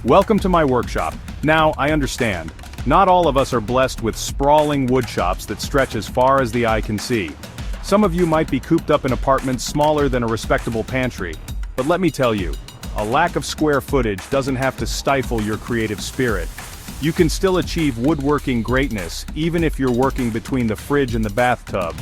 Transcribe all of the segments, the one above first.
Welcome to my workshop. Now, I understand. Not all of us are blessed with sprawling wood shops that stretch as far as the eye can see. Some of you might be cooped up in apartments smaller than a respectable pantry. But let me tell you, a lack of square footage doesn't have to stifle your creative spirit. You can still achieve woodworking greatness, even if you're working between the fridge and the bathtub.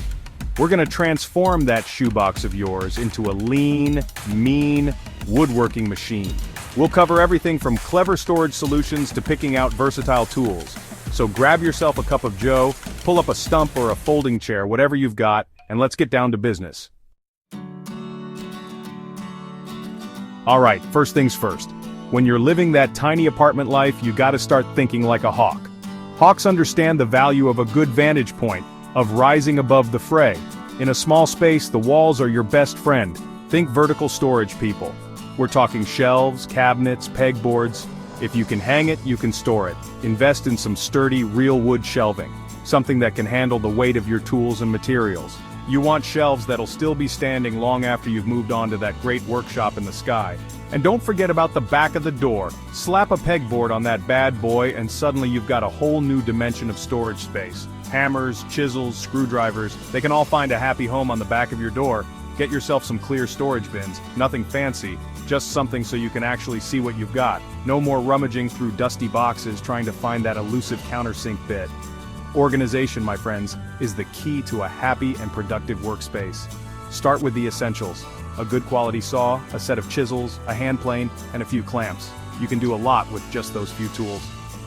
We're gonna transform that shoebox of yours into a lean, mean woodworking machine. We'll cover everything from clever storage solutions to picking out versatile tools. So grab yourself a cup of joe, pull up a stump or a folding chair, whatever you've got, and let's get down to business. Alright, first things first. When you're living that tiny apartment life, you gotta start thinking like a hawk. Hawks understand the value of a good vantage point, of rising above the fray. In a small space, the walls are your best friend. Think vertical storage, people. We're talking shelves, cabinets, pegboards. If you can hang it, you can store it. Invest in some sturdy, real wood shelving. Something that can handle the weight of your tools and materials. You want shelves that'll still be standing long after you've moved on to that great workshop in the sky. And don't forget about the back of the door. Slap a pegboard on that bad boy and suddenly you've got a whole new dimension of storage space. Hammers, chisels, screwdrivers, they can all find a happy home on the back of your door. Get yourself some clear storage bins, nothing fancy, just something so you can actually see what you've got. No more rummaging through dusty boxes trying to find that elusive countersink bit. Organization, my friends, is the key to a happy and productive workspace. Start with the essentials. A good quality saw, a set of chisels, a hand plane, and a few clamps. You can do a lot with just those few tools.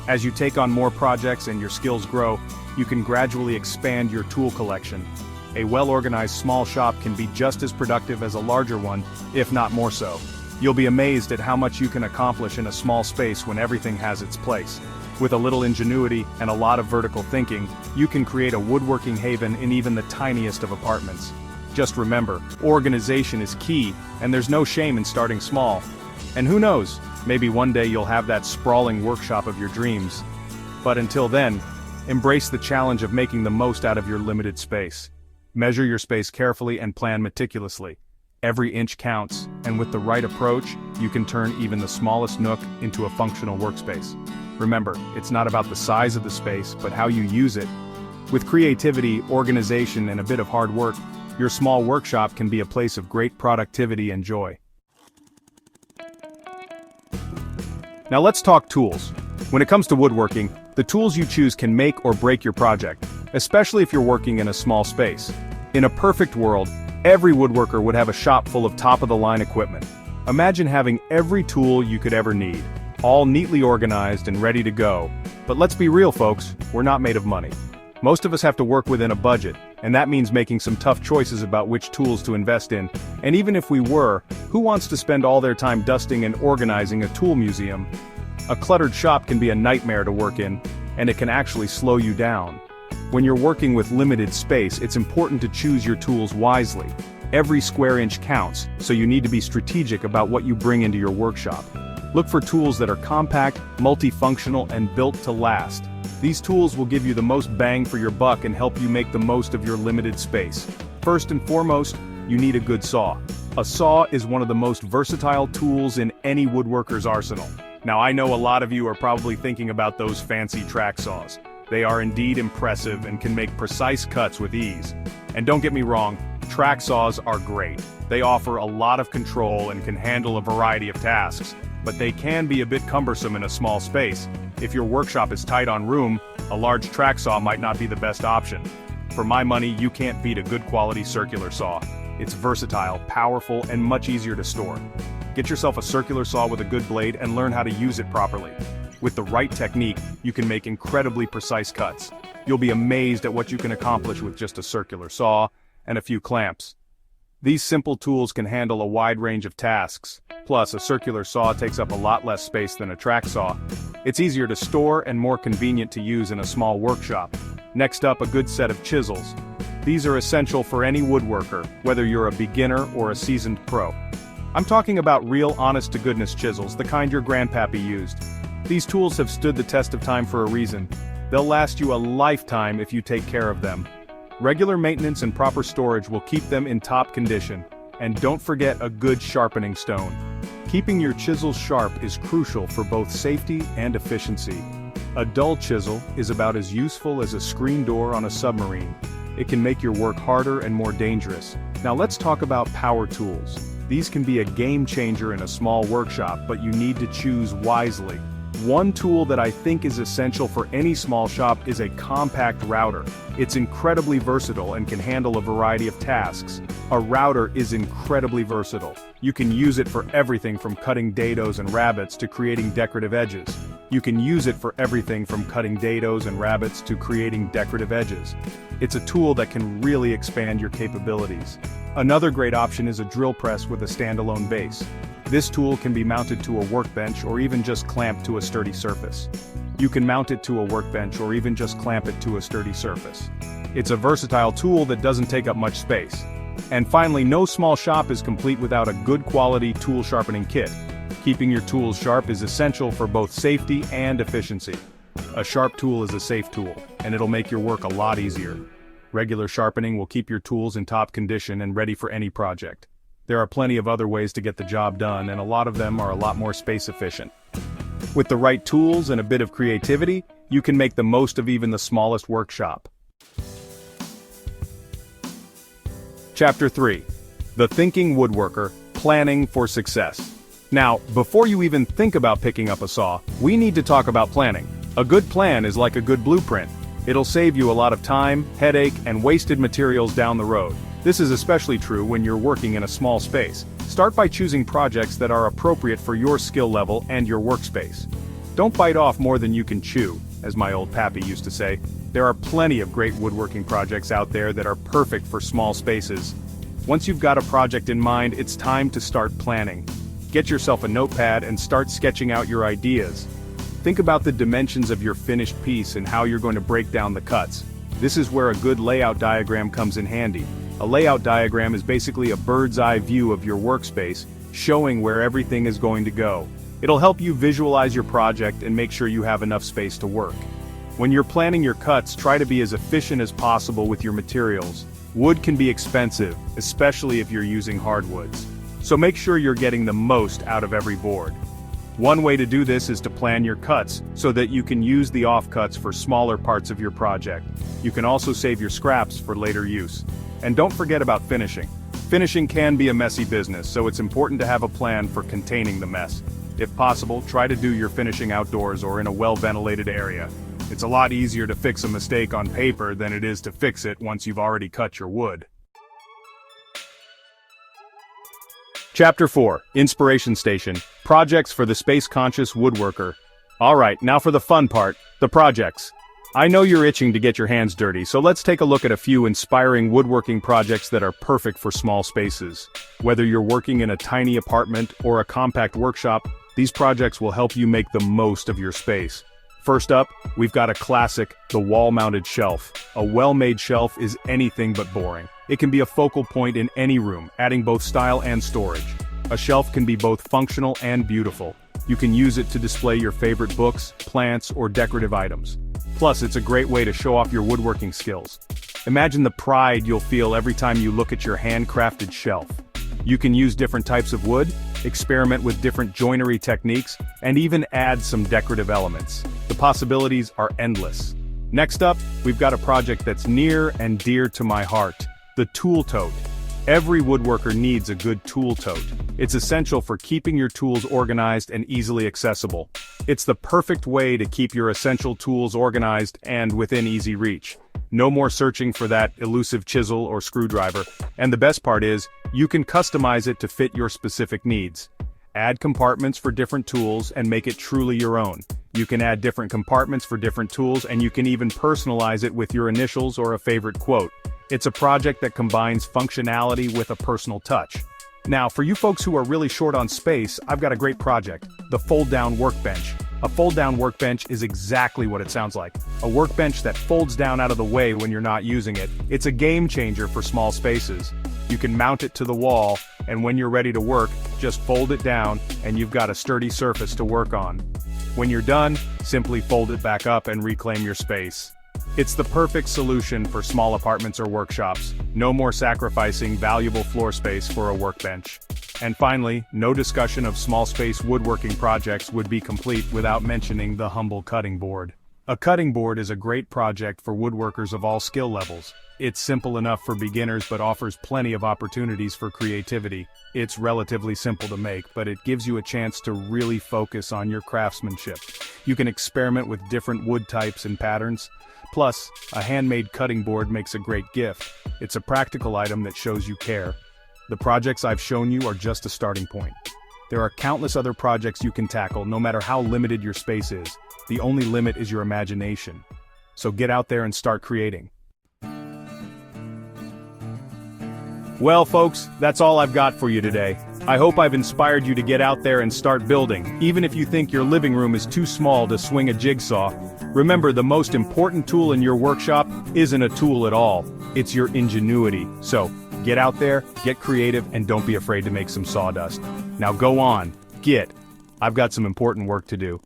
As you take on more projects and your skills grow, you can gradually expand your tool collection. A well-organized small shop can be just as productive as a larger one, if not more so. You'll be amazed at how much you can accomplish in a small space when everything has its place. With a little ingenuity and a lot of vertical thinking, you can create a woodworking haven in even the tiniest of apartments. Just remember, organization is key, and there's no shame in starting small. And who knows, maybe one day you'll have that sprawling workshop of your dreams. But until then, embrace the challenge of making the most out of your limited space. Measure your space carefully and plan meticulously. Every inch counts, and with the right approach, you can turn even the smallest nook into a functional workspace. Remember, it's not about the size of the space, but how you use it. With creativity, organization, and a bit of hard work, your small workshop can be a place of great productivity and joy. Now let's talk tools. When it comes to woodworking, the tools you choose can make or break your project, especially if you're working in a small space. In a perfect world, every woodworker would have a shop full of top-of-the-line equipment. Imagine having every tool you could ever need, all neatly organized and ready to go. But let's be real, folks, we're not made of money. Most of us have to work within a budget, and that means making some tough choices about which tools to invest in. And even if we were, who wants to spend all their time dusting and organizing a tool museum? A cluttered shop can be a nightmare to work in, and it can actually slow you down. When you're working with limited space, it's important to choose your tools wisely. Every square inch counts, so you need to be strategic about what you bring into your workshop. Look for tools that are compact, multifunctional, and built to last. These tools will give you the most bang for your buck and help you make the most of your limited space. First and foremost, you need a good saw. A saw is one of the most versatile tools in any woodworker's arsenal. Now I know a lot of you are probably thinking about those fancy track saws. They are indeed impressive and can make precise cuts with ease. And don't get me wrong, track saws are great. They offer a lot of control and can handle a variety of tasks, but they can be a bit cumbersome in a small space. If your workshop is tight on room, a large track saw might not be the best option. For my money, you can't beat a good quality circular saw. It's versatile, powerful, and much easier to store. Get yourself a circular saw with a good blade and learn how to use it properly. With the right technique, you can make incredibly precise cuts. You'll be amazed at what you can accomplish with just a circular saw and a few clamps. These simple tools can handle a wide range of tasks. Plus, a circular saw takes up a lot less space than a track saw. It's easier to store and more convenient to use in a small workshop. Next up, a good set of chisels. These are essential for any woodworker, whether you're a beginner or a seasoned pro. I'm talking about real honest-to-goodness chisels, the kind your grandpappy used. These tools have stood the test of time for a reason. They'll last you a lifetime if you take care of them. Regular maintenance and proper storage will keep them in top condition. And don't forget a good sharpening stone. Keeping your chisel sharp is crucial for both safety and efficiency. A dull chisel is about as useful as a screen door on a submarine. It can make your work harder and more dangerous. Now let's talk about power tools. These can be a game changer in a small workshop, but you need to choose wisely. One tool that I think is essential for any small shop is a compact router. It's incredibly versatile and can handle a variety of tasks. A router is incredibly versatile. You can use it for everything from cutting dados and rabbets to creating decorative edges. You can use it for everything from cutting dados and rabbets to creating decorative edges. It's a tool that can really expand your capabilities. Another great option is a drill press with a standalone base. This tool can be mounted to a workbench or even just clamped to a sturdy surface. You can mount it to a workbench or even just clamp it to a sturdy surface. It's a versatile tool that doesn't take up much space. And finally, no small shop is complete without a good quality tool sharpening kit. Keeping your tools sharp is essential for both safety and efficiency. A sharp tool is a safe tool, and it'll make your work a lot easier. Regular sharpening will keep your tools in top condition and ready for any project. There are plenty of other ways to get the job done, and a lot of them are a lot more space efficient. With the right tools and a bit of creativity, you can make the most of even the smallest workshop. Chapter 3. The Thinking Woodworker, Planning for Success. Now, before you even think about picking up a saw, we need to talk about planning. A good plan is like a good blueprint. It'll save you a lot of time, headache, and wasted materials down the road. This is especially true when you're working in a small space. Start by choosing projects that are appropriate for your skill level and your workspace. Don't bite off more than you can chew, as my old pappy used to say. There are plenty of great woodworking projects out there that are perfect for small spaces. Once you've got a project in mind, it's time to start planning. Get yourself a notepad and start sketching out your ideas. Think about the dimensions of your finished piece and how you're going to break down the cuts. This is where a good layout diagram comes in handy. A layout diagram is basically a bird's eye view of your workspace, showing where everything is going to go. It'll help you visualize your project and make sure you have enough space to work. When you're planning your cuts, try to be as efficient as possible with your materials. Wood can be expensive, especially if you're using hardwoods. So make sure you're getting the most out of every board. One way to do this is to plan your cuts so that you can use the offcuts for smaller parts of your project. You can also save your scraps for later use. And don't forget about finishing. Finishing can be a messy business, so it's important to have a plan for containing the mess. If possible, try to do your finishing outdoors or in a well-ventilated area. It's a lot easier to fix a mistake on paper than it is to fix it once you've already cut your wood. Chapter 4, Inspiration Station, Projects for the Space-Conscious Woodworker. Alright, now for the fun part, the projects. I know you're itching to get your hands dirty, so let's take a look at a few inspiring woodworking projects that are perfect for small spaces. Whether you're working in a tiny apartment or a compact workshop, these projects will help you make the most of your space. First up, we've got a classic, the wall-mounted shelf. A well-made shelf is anything but boring. It can be a focal point in any room, adding both style and storage. A shelf can be both functional and beautiful. You can use it to display your favorite books, plants, or decorative items. Plus, it's a great way to show off your woodworking skills. Imagine the pride you'll feel every time you look at your handcrafted shelf. You can use different types of wood, experiment with different joinery techniques, and even add some decorative elements. The possibilities are endless. Next up, we've got a project that's near and dear to my heart, the tool tote. Every woodworker needs a good tool tote. It's essential for keeping your tools organized and easily accessible. It's the perfect way to keep your essential tools organized and within easy reach. No more searching for that elusive chisel or screwdriver, and the best part is, you can customize it to fit your specific needs. Add compartments for different tools and make it truly your own. You can add different compartments for different tools, and you can even personalize it with your initials or a favorite quote. It's a project that combines functionality with a personal touch. Now, for you folks who are really short on space, I've got a great project, the fold-down workbench. A fold-down workbench is exactly what it sounds like. A workbench that folds down out of the way when you're not using it. It's a game changer for small spaces. You can mount it to the wall, and when you're ready to work, just fold it down, and you've got a sturdy surface to work on. When you're done, simply fold it back up and reclaim your space. It's the perfect solution for small apartments or workshops. No more sacrificing valuable floor space for a workbench. And finally, no discussion of small space woodworking projects would be complete without mentioning the humble cutting board. A cutting board is a great project for woodworkers of all skill levels. It's simple enough for beginners but offers plenty of opportunities for creativity. It's relatively simple to make, but it gives you a chance to really focus on your craftsmanship. You can experiment with different wood types and patterns. Plus, a handmade cutting board makes a great gift. It's a practical item that shows you care. The projects I've shown you are just a starting point. There are countless other projects you can tackle, no matter how limited your space is. The only limit is your imagination. So get out there and start creating. Well, folks, that's all I've got for you today. I hope I've inspired you to get out there and start building. Even if you think your living room is too small to swing a jigsaw, remember, the most important tool in your workshop isn't a tool at all. It's your ingenuity. So, get out there, get creative, and don't be afraid to make some sawdust. Now go on, I've got some important work to do.